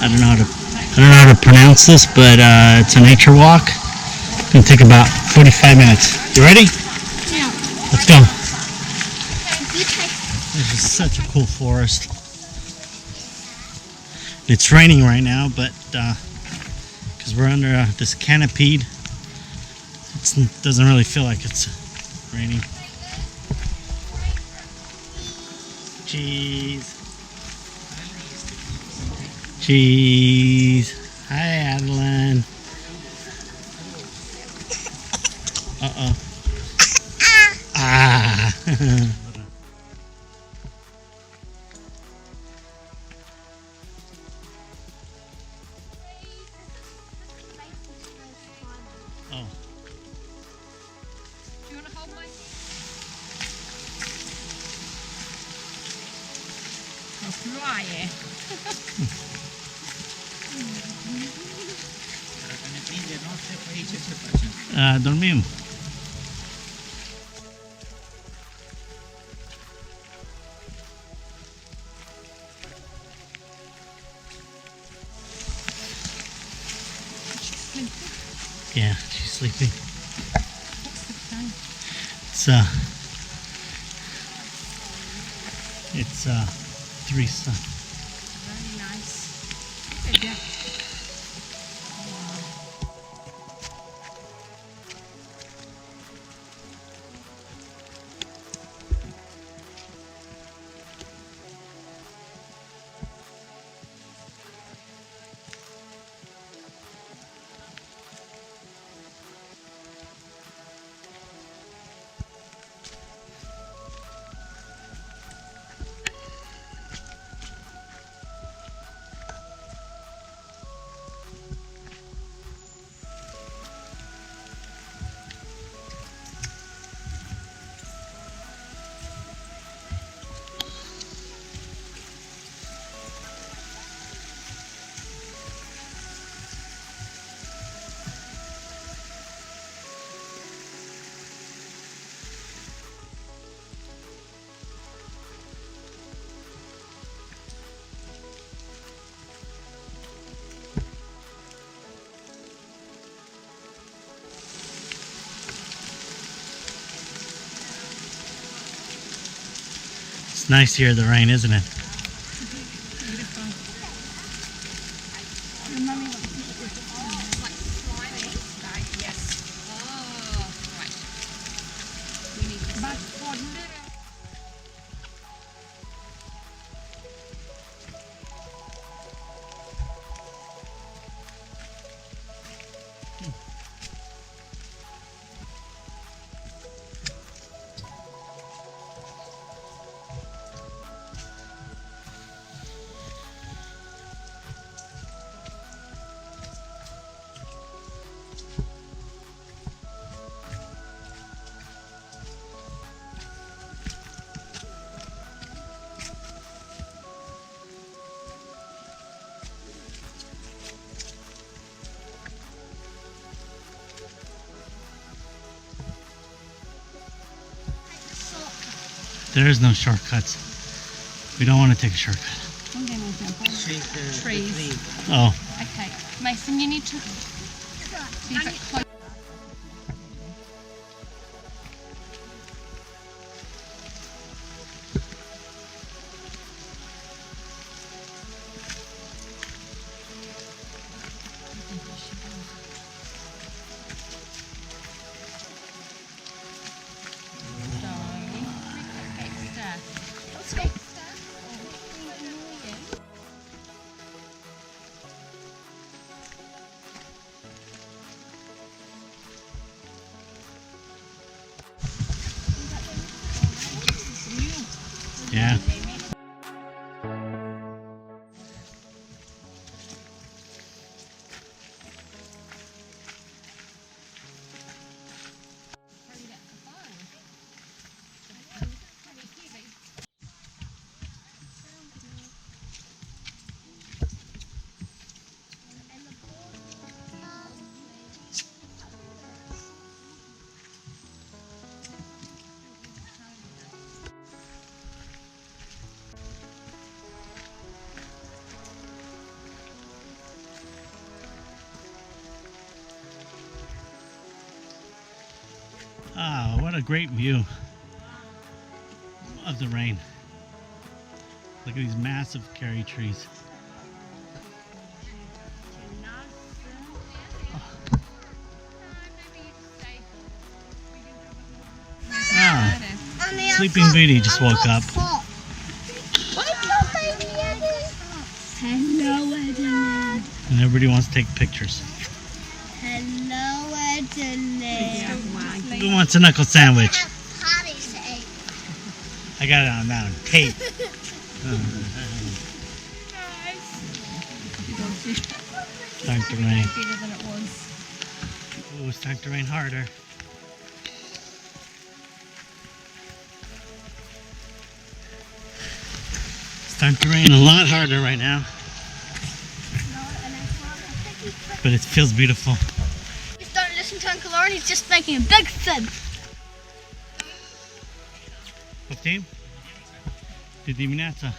I don't know how to pronounce this, but it's a nature walk. It's gonna take about 45 minutes. You ready? Yeah. Let's go. This is such a cool forest. It's raining right now, but because we're under this canopied, it doesn't really feel like it's raining. Cheese. Cheese. Hi, Adeline. Uh-oh. Ah. Oh. Do you want to hold my dry. Dormimos. Yeah, she's sleeping. It's 3 sun. Very nice. Yeah. It's nice here, the rain, isn't it? There is no shortcuts. We don't want to take a shortcut. I'm going to jump on trees. Oh. Okay. Mason, you need to see if it closes. Yeah. Ah, what a great view of the rain. Look at these massive cherry trees. Ah, Sleeping Beauty just woke up. Hello, Adelaide. And everybody wants to take pictures. Hello, Adelaide. Who wants a knuckle sandwich? Potty say. I got it on that tape. Starting to rain. Ooh, it's starting to rain harder. It's starting to rain a lot harder right now, but it feels beautiful. Please don't listen to Uncle Lauren, he's just making a big fib. 15? Di dimineața.